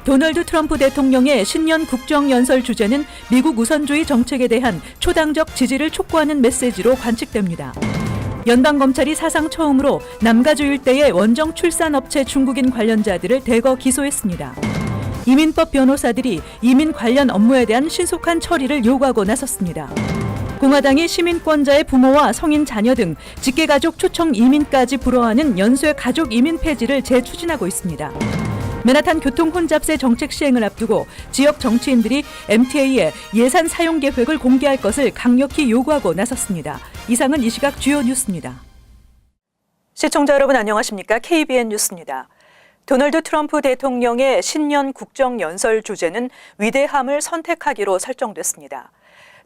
도널드 트럼프 대통령의 신년 국정연설 주제는 미국 우선주의 정책에 대한 초당적 지지를 촉구하는 메시지로 관측됩니다. 연방검찰이 사상 처음으로 남가주 일대의 원정 출산업체 중국인 관련자들을 대거 기소했습니다. 이민법 변호사들이 이민 관련 업무에 대한 신속한 처리를 요구하고 나섰습니다. 공화당이 시민권자의 부모와 성인 자녀 등 직계가족 초청 이민까지 불허하는 연쇄 가족 이민 폐지를 재추진하고 있습니다. 맨하탄 교통 혼잡세 정책 시행을 앞두고 지역 정치인들이 MTA의 예산 사용 계획을 공개할 것을 강력히 요구하고 나섰습니다. 이상은 이 시각 주요 뉴스입니다. 시청자 여러분 안녕하십니까? KBN 뉴스입니다. 도널드 트럼프 대통령의 신년 국정연설 주제는 위대함을 선택하기로 설정됐습니다.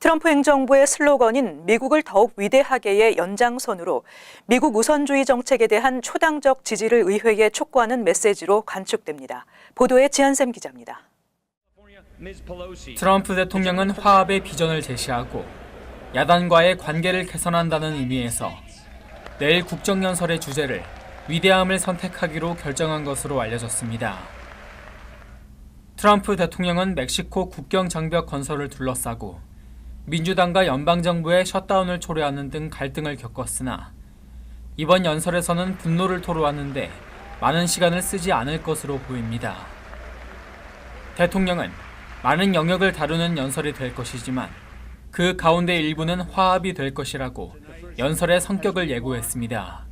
트럼프 행정부의 슬로건인 미국을 더욱 위대하게의 연장선으로 미국 우선주의 정책에 대한 초당적 지지를 의회에 촉구하는 메시지로 관측됩니다. 보도에 지한샘 기자입니다. 트럼프 대통령은 화합의 비전을 제시하고 야당과의 관계를 개선한다는 의미에서 내일 국정연설의 주제를 위대함을 선택하기로 결정한 것으로 알려졌습니다. 트럼프 대통령은 멕시코 국경 장벽 건설을 둘러싸고 민주당과 연방정부의 셧다운을 초래하는 등 갈등을 겪었으나 이번 연설에서는 분노를 토로하는데 많은 시간을 쓰지 않을 것으로 보입니다. 대통령은 많은 영역을 다루는 연설이 될 것이지만 그 가운데 일부는 화합이 될 것이라고 연설의 성격을 예고했습니다.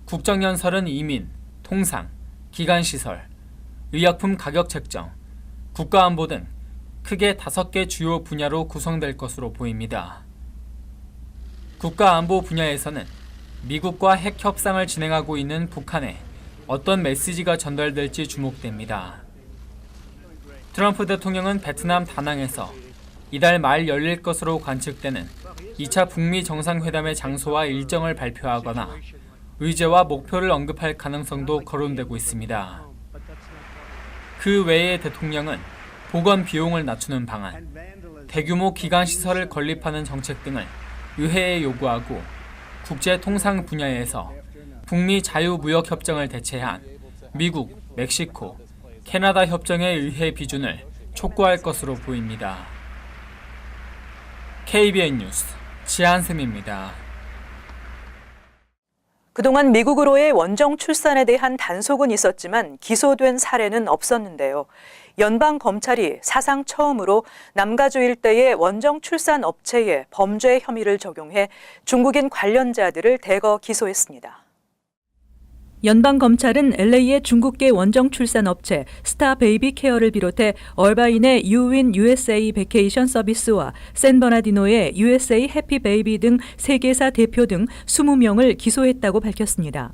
국정연설은 이민, 통상, 기간시설, 의약품 가격 책정, 국가안보 등 크게 5개 주요 분야로 구성될 것으로 보입니다. 국가안보 분야에서는 미국과 핵 협상을 진행하고 있는 북한에 어떤 메시지가 전달될지 주목됩니다. 트럼프 대통령은 베트남 다낭에서 이달 말 열릴 것으로 관측되는 2차 북미 정상회담의 장소와 일정을 발표하거나 의제와 목표를 언급할 가능성도 거론되고 있습니다. 그 외에 대통령은 보건 비용을 낮추는 방안, 대규모 기관시설을 건립하는 정책 등을 의회에 요구하고 국제 통상 분야에서 북미 자유무역협정을 대체한 미국, 멕시코, 캐나다 협정의 의회 비준을 촉구할 것으로 보입니다. KBN 뉴스 지한샘입니다. 그동안 미국으로의 원정 출산에 대한 단속은 있었지만 기소된 사례는 없었는데요. 연방검찰이 사상 처음으로 남가주 일대의 원정 출산 업체에 범죄 혐의를 적용해 중국인 관련자들을 대거 기소했습니다. 연방검찰은 LA의 중국계 원정 출산 업체 스타 베이비 케어를 비롯해 얼바인의 유윈 USA 베케이션 서비스와 샌버나디노의 USA 해피 베이비 등 3개사 대표 등 20명을 기소했다고 밝혔습니다.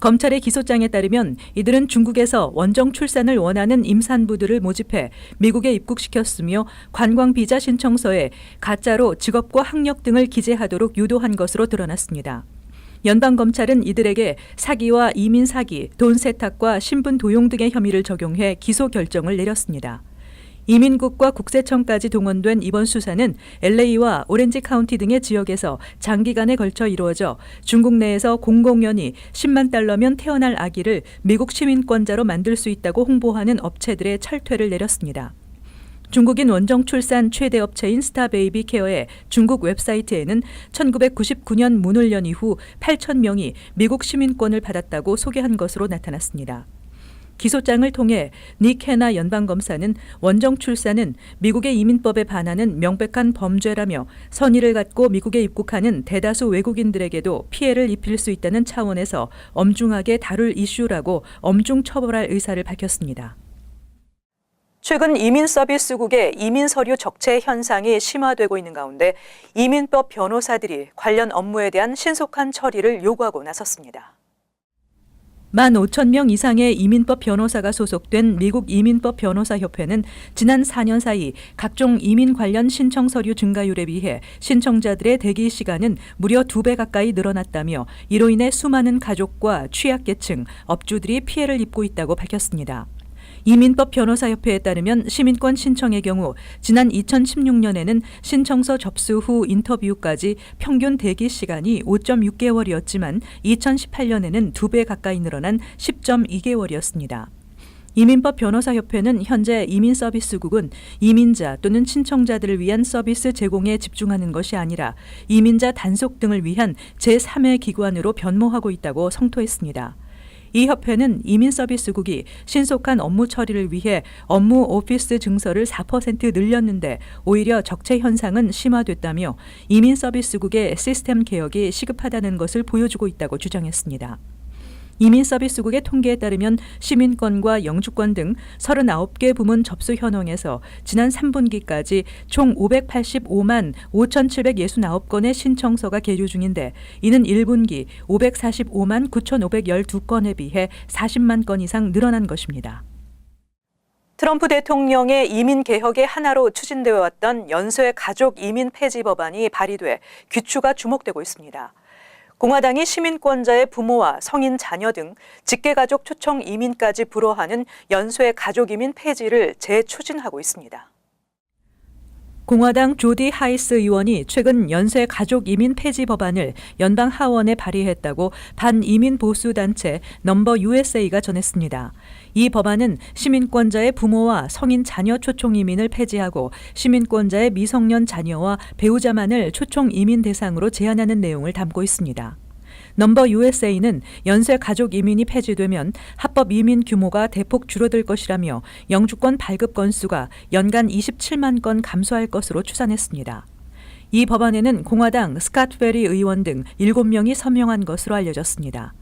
검찰의 기소장에 따르면 이들은 중국에서 원정 출산을 원하는 임산부들을 모집해 미국에 입국시켰으며 관광비자 신청서에 가짜로 직업과 학력 등을 기재하도록 유도한 것으로 드러났습니다. 연방검찰은 이들에게 사기와 이민 사기, 돈 세탁과 신분 도용 등의 혐의를 적용해 기소 결정을 내렸습니다. 이민국과 국세청까지 동원된 이번 수사는 LA와 오렌지 카운티 등의 지역에서 장기간에 걸쳐 이루어져 중국 내에서 공공연히 10만 달러면 태어날 아기를 미국 시민권자로 만들 수 있다고 홍보하는 업체들의 철퇴를 내렸습니다. 중국인 원정 출산 최대 업체인 스타베이비 케어의 중국 웹사이트에는 1999년 문을 연 이후 8,000명이 미국 시민권을 받았다고 소개한 것으로 나타났습니다. 기소장을 통해 닉 해나 연방검사는 원정 출산은 미국의 이민법에 반하는 명백한 범죄라며 선의를 갖고 미국에 입국하는 대다수 외국인들에게도 피해를 입힐 수 있다는 차원에서 엄중하게 다룰 이슈라고 엄중 처벌할 의사를 밝혔습니다. 최근 이민서비스국의 이민서류 적체 현상이 심화되고 있는 가운데 이민법 변호사들이 관련 업무에 대한 신속한 처리를 요구하고 나섰습니다. 15,000명 이상의 이민법 변호사가 소속된 미국 이민법 변호사협회는 지난 4년 사이 각종 이민 관련 신청 서류 증가율에 비해 신청자들의 대기 시간은 무려 2배 가까이 늘어났다며 이로 인해 수많은 가족과 취약계층, 업주들이 피해를 입고 있다고 밝혔습니다. 이민법 변호사협회에 따르면 시민권 신청의 경우 지난 2016년에는 신청서 접수 후 인터뷰까지 평균 대기 시간이 5.6개월이었지만 2018년에는 2배 가까이 늘어난 10.2개월이었습니다. 이민법 변호사협회는 현재 이민서비스국은 이민자 또는 친청자들을 위한 서비스 제공에 집중하는 것이 아니라 이민자 단속 등을 위한 제3의 기관으로 변모하고 있다고 성토했습니다. 이 협회는 이민서비스국이 신속한 업무 처리를 위해 업무 오피스 증서를 4% 늘렸는데 오히려 적체 현상은 심화됐다며 이민서비스국의 시스템 개혁이 시급하다는 것을 보여주고 있다고 주장했습니다. 이민서비스국의 통계에 따르면 시민권과 영주권 등 39개 부문 접수 현황에서 지난 3분기까지 총 585만 5,769건의 신청서가 계류 중인데 이는 1분기 545만 9,512건에 비해 40만 건 이상 늘어난 것입니다. 트럼프 대통령의 이민 개혁의 하나로 추진되어 왔던 연쇄 가족 이민 폐지 법안이 발의돼 귀추가 주목되고 있습니다. 공화당이 시민권자의 부모와 성인 자녀 등 직계가족 초청 이민까지 불허하는 연쇄 가족 이민 폐지를 재추진하고 있습니다. 공화당 조디 하이스 의원이 최근 연쇄 가족 이민 폐지 법안을 연방 하원에 발의했다고 반이민 보수 단체 넘버 USA가 전했습니다. 이 법안은 시민권자의 부모와 성인 자녀 초청 이민을 폐지하고 시민권자의 미성년 자녀와 배우자만을 초청 이민 대상으로 제한하는 내용을 담고 있습니다. 넘버 USA는 연쇄 가족 이민이 폐지되면 합법 이민 규모가 대폭 줄어들 것이라며 영주권 발급 건수가 연간 27만 건 감소할 것으로 추산했습니다. 이 법안에는 공화당 스캇 페리 의원 등 7명이 서명한 것으로 알려졌습니다.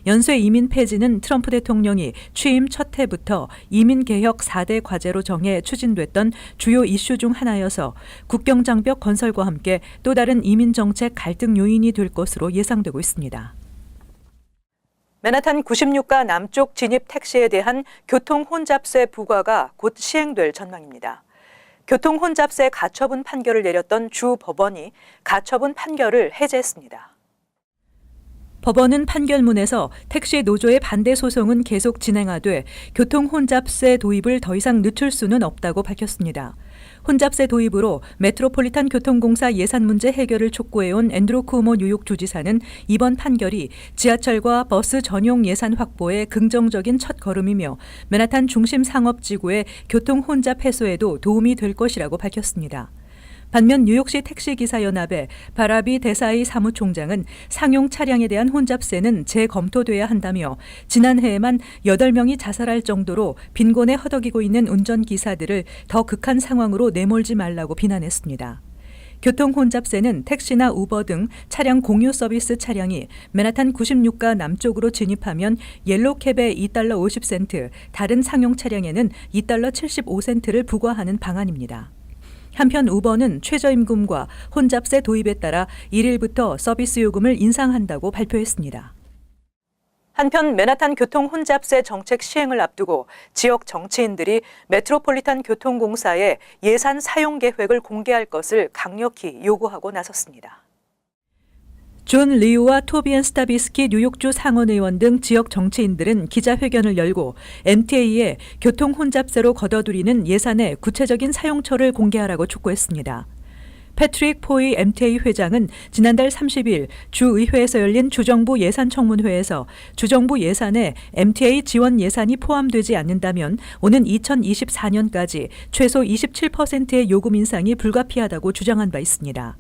연쇄 이민 폐지는 트럼프 대통령이 취임 첫 해부터 이민개혁 4대 과제로 정해 추진됐던 주요 이슈 중 하나여서 국경장벽 건설과 함께 또 다른 이민정책 갈등 요인이 될 것으로 예상되고 있습니다. 맨하탄 96가 남쪽 진입 택시에 대한 교통혼잡세 부과가 곧 시행될 전망입니다. 교통혼잡세 가처분 판결을 내렸던 주 법원이 가처분 판결을 해제했습니다. 법원은 판결문에서 택시 노조의 반대 소송은 계속 진행하되 교통혼잡세 도입을 더 이상 늦출 수는 없다고 밝혔습니다. 혼잡세 도입으로 메트로폴리탄 교통공사 예산 문제 해결을 촉구해온 앤드루 쿠오모 뉴욕 주지사는 이번 판결이 지하철과 버스 전용 예산 확보에 긍정적인 첫 걸음이며 맨하탄 중심 상업지구의 교통혼잡 해소에도 도움이 될 것이라고 밝혔습니다. 반면 뉴욕시 택시기사연합의 바라비 데사이 사무총장은 상용 차량에 대한 혼잡세는 재검토돼야 한다며 지난해에만 8명이 자살할 정도로 빈곤에 허덕이고 있는 운전기사들을 더 극한 상황으로 내몰지 말라고 비난했습니다. 교통혼잡세는 택시나 우버 등 차량 공유 서비스 차량이 맨하탄 96가 남쪽으로 진입하면 옐로캡에 $2 50센트, 다른 상용 차량에는 $2 75센트를 부과하는 방안입니다. 한편 우버는 최저임금과 혼잡세 도입에 따라 1일부터 서비스 요금을 인상한다고 발표했습니다. 한편 맨하탄 교통 혼잡세 정책 시행을 앞두고 지역 정치인들이 메트로폴리탄 교통공사에 예산 사용 계획을 공개할 것을 강력히 요구하고 나섰습니다. 존 리우와 토비안 스타비스키 뉴욕주 상원의원 등 지역 정치인들은 기자회견을 열고 MTA에 교통 혼잡세로 걷어들이는 예산의 구체적인 사용처를 공개하라고 촉구했습니다. 패트릭 포이 MTA 회장은 지난달 30일 주의회에서 열린 주정부 예산청문회에서 주정부 예산에 MTA 지원 예산이 포함되지 않는다면 오는 2024년까지 최소 27%의 요금 인상이 불가피하다고 주장한 바 있습니다.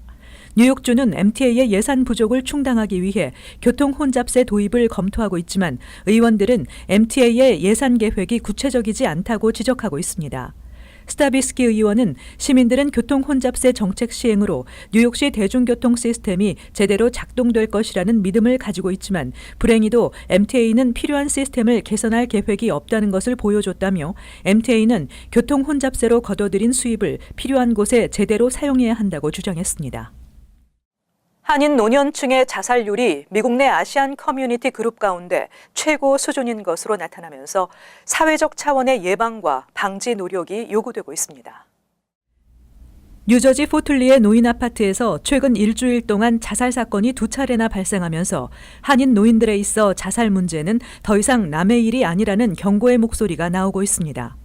뉴욕주는 MTA의 예산 부족을 충당하기 위해 교통 혼잡세 도입을 검토하고 있지만 의원들은 MTA의 예산 계획이 구체적이지 않다고 지적하고 있습니다. 스타비스키 의원은 시민들은 교통 혼잡세 정책 시행으로 뉴욕시 대중교통 시스템이 제대로 작동될 것이라는 믿음을 가지고 있지만 불행히도 MTA는 필요한 시스템을 개선할 계획이 없다는 것을 보여줬다며 MTA는 교통 혼잡세로 거둬들인 수입을 필요한 곳에 제대로 사용해야 한다고 주장했습니다. 한인 노년층의 자살률이 미국 내 아시안 커뮤니티 그룹 가운데 최고 수준인 것으로 나타나면서 사회적 차원의 예방과 방지 노력이 요구되고 있습니다. 뉴저지 포틀리의 노인 아파트에서 최근 일주일 동안 자살 사건이 2차례나 발생하면서 한인 노인들에 있어 자살 문제는 더 이상 남의 일이 아니라는 경고의 목소리가 나오고 있습니다.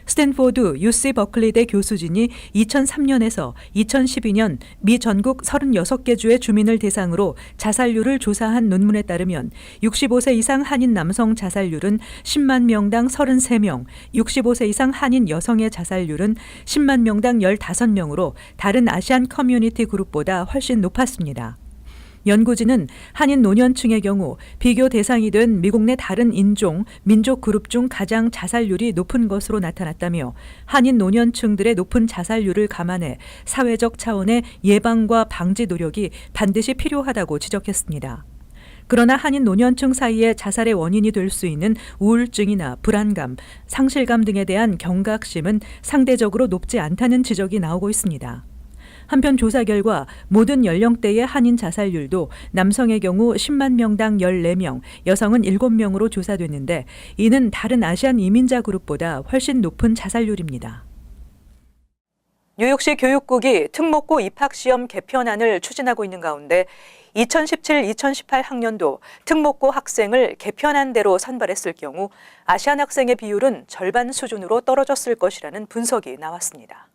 스탠포드 UC 버클리대 교수진이 2003년에서 2012년 미 전국 36개 주의 주민을 대상으로 자살률을 조사한 논문에 따르면 65세 이상 한인 남성 자살률은 10만 명당 33명, 65세 이상 한인 여성의 자살률은 10만 명당 15명으로 다른 아시안 커뮤니티 그룹보다 훨씬 높았습니다. 연구진은 한인 노년층의 경우 비교 대상이 된 미국 내 다른 인종, 민족 그룹 중 가장 자살률이 높은 것으로 나타났다며 한인 노년층들의 높은 자살률을 감안해 사회적 차원의 예방과 방지 노력이 반드시 필요하다고 지적했습니다. 그러나 한인 노년층 사이에 자살의 원인이 될 수 있는 우울증이나 불안감, 상실감 등에 대한 경각심은 상대적으로 높지 않다는 지적이 나오고 있습니다. 한편 조사 결과 모든 연령대의 한인 자살률도 남성의 경우 10만 명당 14명, 여성은 7명으로 조사됐는데 이는 다른 아시안 이민자 그룹보다 훨씬 높은 자살률입니다. 뉴욕시 교육국이 특목고 입학시험 개편안을 추진하고 있는 가운데 2017-2018 학년도 특목고 학생을 개편안대로 선발했을 경우 아시안 학생의 비율은 절반 수준으로 떨어졌을 것이라는 분석이 나왔습니다.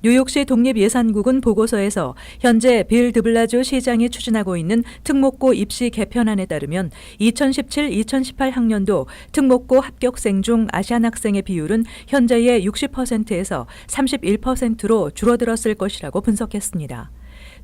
뉴욕시 독립예산국은 보고서에서 현재 빌 드블라주 시장이 추진하고 있는 특목고 입시 개편안에 따르면 2017-2018 학년도 특목고 합격생 중 아시안 학생의 비율은 현재의 60%에서 31%로 줄어들었을 것이라고 분석했습니다.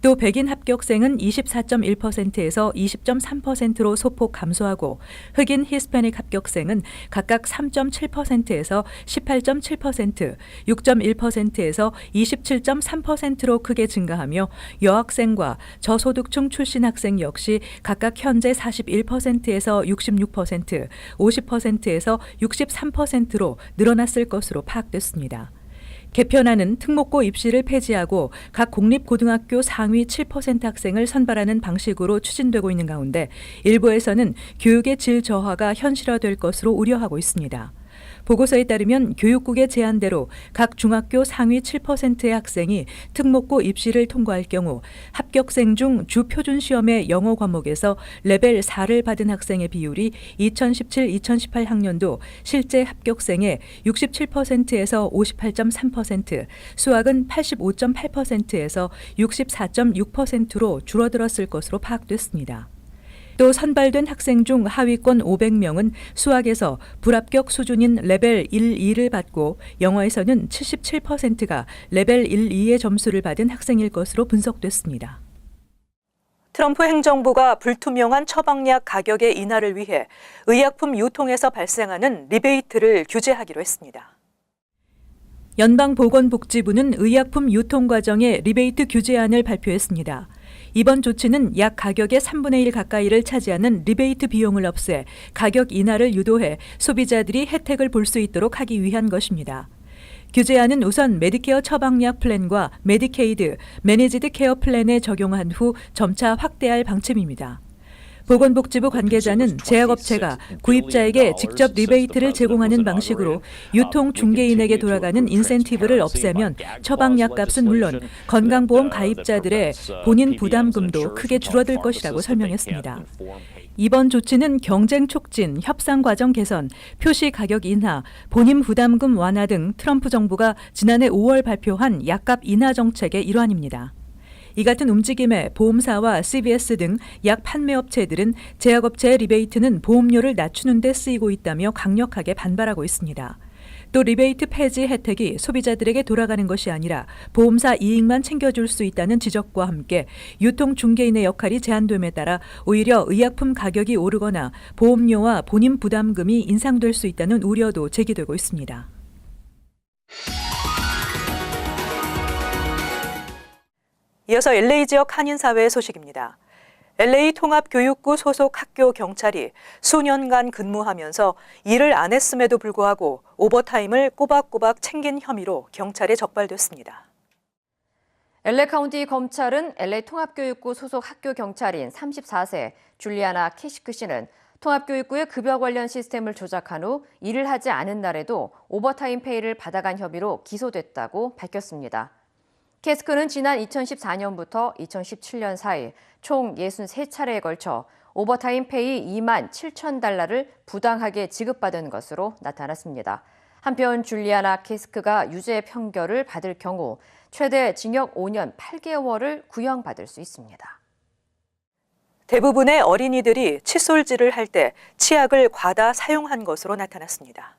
또 백인 합격생은 24.1%에서 20.3%로 소폭 감소하고 흑인 히스패닉 합격생은 각각 3.7%에서 18.7%, 6.1%에서 27.3%로 크게 증가하며 여학생과 저소득층 출신 학생 역시 각각 현재 41%에서 66%, 50%에서 63%로 늘어났을 것으로 파악됐습니다. 개편안은 특목고 입시를 폐지하고 각 공립고등학교 상위 7% 학생을 선발하는 방식으로 추진되고 있는 가운데 일부에서는 교육의 질 저하가 현실화될 것으로 우려하고 있습니다. 보고서에 따르면 교육국의 제안대로 각 중학교 상위 7%의 학생이 특목고 입시를 통과할 경우 합격생 중 주 표준 시험의 영어 과목에서 레벨 4를 받은 학생의 비율이 2017-2018 학년도 실제 합격생의 67%에서 58.3%, 수학은 85.8%에서 64.6%로 줄어들었을 것으로 파악됐습니다. 또 선발된 학생 중 하위권 500명은 수학에서 불합격 수준인 레벨 1, 2를 받고 영어에서는 77%가 레벨 1, 2의 점수를 받은 학생일 것으로 분석됐습니다. 트럼프 행정부가 불투명한 처방약 가격의 인하를 위해 의약품 유통에서 발생하는 리베이트를 규제하기로 했습니다. 연방보건복지부는 의약품 유통 과정의 리베이트 규제안을 발표했습니다. 이번 조치는 약 가격의 3분의 1 가까이를 차지하는 리베이트 비용을 없애 가격 인하를 유도해 소비자들이 혜택을 볼 수 있도록 하기 위한 것입니다. 규제안은 우선 메디케어 처방약 플랜과 메디케이드, 매니지드 케어 플랜에 적용한 후 점차 확대할 방침입니다. 보건복지부 관계자는 제약업체가 구입자에게 직접 리베이트를 제공하는 방식으로 유통 중개인에게 돌아가는 인센티브를 없애면 처방약 값은 물론 건강보험 가입자들의 본인 부담금도 크게 줄어들 것이라고 설명했습니다. 이번 조치는 경쟁 촉진, 협상 과정 개선, 표시 가격 인하, 본인 부담금 완화 등 트럼프 정부가 지난해 5월 발표한 약값 인하 정책의 일환입니다. 이 같은 움직임에 보험사와 CVS 등 약 판매업체들은 제약업체의 리베이트는 보험료를 낮추는 데 쓰이고 있다며 강력하게 반발하고 있습니다. 또 리베이트 폐지 혜택이 소비자들에게 돌아가는 것이 아니라 보험사 이익만 챙겨줄 수 있다는 지적과 함께 유통 중개인의 역할이 제한됨에 따라 오히려 의약품 가격이 오르거나 보험료와 본인 부담금이 인상될 수 있다는 우려도 제기되고 있습니다. 이어서 LA 지역 한인사회 소식입니다. LA 통합교육구 소속 학교 경찰이 수년간 근무하면서 일을 안 했음에도 불구하고 오버타임을 꼬박꼬박 챙긴 혐의로 경찰에 적발됐습니다. LA 카운티 검찰은 LA 통합교육구 소속 학교 경찰인 34세 줄리아나 키시크 씨는 통합교육구의 급여 관련 시스템을 조작한 후 일을 하지 않은 날에도 오버타임 페이를 받아간 혐의로 기소됐다고 밝혔습니다. 캐스크는 지난 2014년부터 2017년 사이 총 63차례에 걸쳐 오버타임 페이 $27,000를 부당하게 지급받은 것으로 나타났습니다. 한편 줄리아나 키스크가 유죄 판결을 받을 경우 최대 징역 5년 8개월을 구형받을 수 있습니다. 대부분의 어린이들이 칫솔질을 할 때 치약을 과다 사용한 것으로 나타났습니다.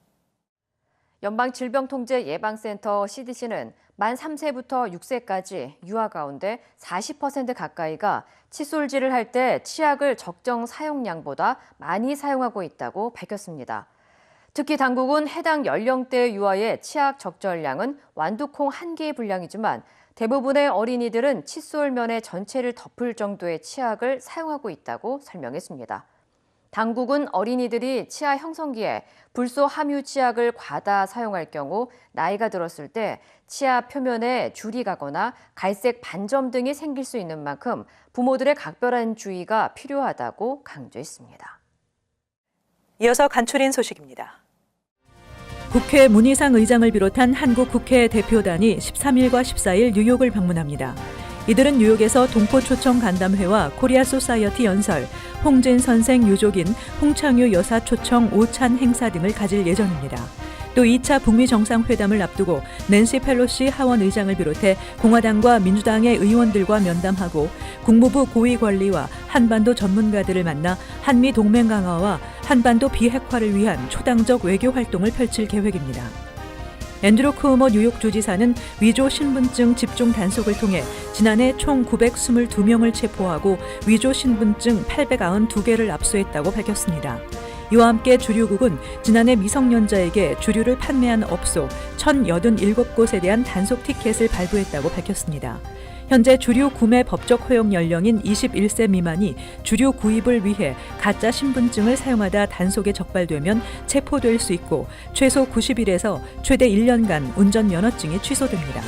연방질병통제예방센터 CDC는 만 3세부터 6세까지 유아 가운데 40% 가까이가 칫솔질을 할 때 치약을 적정 사용량보다 많이 사용하고 있다고 밝혔습니다. 특히 당국은 해당 연령대 유아의 치약 적절량은 완두콩 1개의 분량이지만 대부분의 어린이들은 칫솔면의 전체를 덮을 정도의 치약을 사용하고 있다고 설명했습니다. 당국은 어린이들이 치아 형성기에 불소 함유 치약을 과다 사용할 경우 나이가 들었을 때 치아 표면에 줄이 가거나 갈색 반점 등이 생길 수 있는 만큼 부모들의 각별한 주의가 필요하다고 강조했습니다. 이어서 간추린 소식입니다. 국회 문희상 의장을 비롯한 한국 국회 대표단이 13일과 14일 뉴욕을 방문합니다. 이들은 뉴욕에서 동포초청 간담회와 코리아 소사이어티 연설, 홍진 선생 유족인 홍창유 여사 초청 오찬 행사 등을 가질 예정입니다. 또 2차 북미 정상회담을 앞두고 낸시 펠로시 하원 의장을 비롯해 공화당과 민주당의 의원들과 면담하고 국무부 고위 관리와 한반도 전문가들을 만나 한미 동맹 강화와 한반도 비핵화를 위한 초당적 외교 활동을 펼칠 계획입니다. 앤드루 쿠오모 뉴욕 주지사는 위조 신분증 집중 단속을 통해 지난해 총 922명을 체포하고 위조 신분증 892개를 압수했다고 밝혔습니다. 이와 함께 주류국은 지난해 미성년자에게 주류를 판매한 업소 1,087곳에 대한 단속 티켓을 발부했다고 밝혔습니다. 현재 주류 구매 법적 허용 연령인 21세 미만이 주류 구입을 위해 가짜 신분증을 사용하다 단속에 적발되면 체포될 수 있고 최소 90일에서 최대 1년간 운전면허증이 취소됩니다.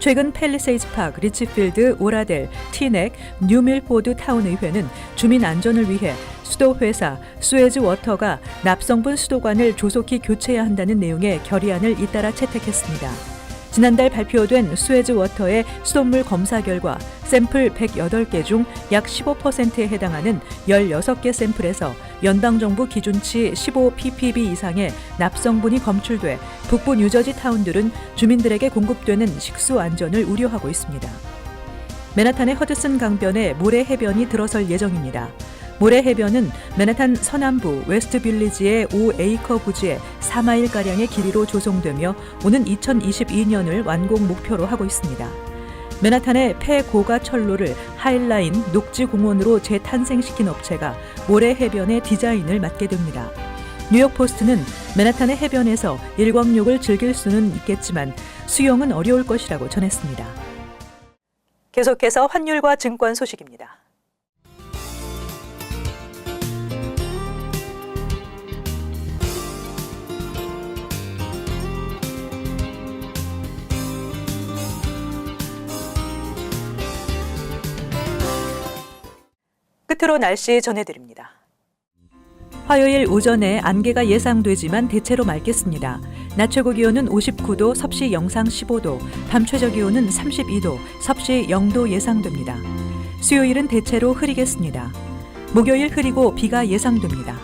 최근 팰리세이즈 파크, 리치필드, 오라델, 티넥, 뉴밀포드 타운의회는 주민 안전을 위해 수도회사 수에즈 워터가 납성분 수도관을 조속히 교체해야 한다는 내용의 결의안을 잇따라 채택했습니다. 지난달 발표된 수에즈 워터의 수돗물 검사 결과 샘플 108개 중 약 15%에 해당하는 16개 샘플에서 연방정부 기준치 15ppb 이상의 납성분이 검출돼 북부 뉴저지 타운들은 주민들에게 공급되는 식수 안전을 우려하고 있습니다. 맨하탄의 허드슨 강변에 모래 해변이 들어설 예정입니다. 모래 해변은 맨하탄 서남부 웨스트 빌리지의 5에이커 부지에 4마일가량의 길이로 조성되며 오는 2022년을 완공 목표로 하고 있습니다. 맨하탄의 폐고가 철로를 하일라인 녹지공원으로 재탄생시킨 업체가 모래 해변의 디자인을 맡게 됩니다. 뉴욕 포스트는 맨하탄의 해변에서 일광욕을 즐길 수는 있겠지만 수영은 어려울 것이라고 전했습니다. 계속해서 환율과 증권 소식입니다. 끝으로 날씨 전해드립니다. 화요일 오전에 안개가 예상되지만 대체로 맑겠습니다. 낮 최고 기온은 59도, 섭씨 영상 15도, 밤 최저 기온은 32도, 섭씨 0도 예상됩니다. 수요일은 대체로 흐리겠습니다. 목요일 흐리고 비가 예상됩니다.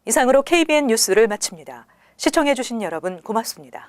이상으로 KBN 뉴스를 마칩니다. 시청해주신 여러분 고맙습니다.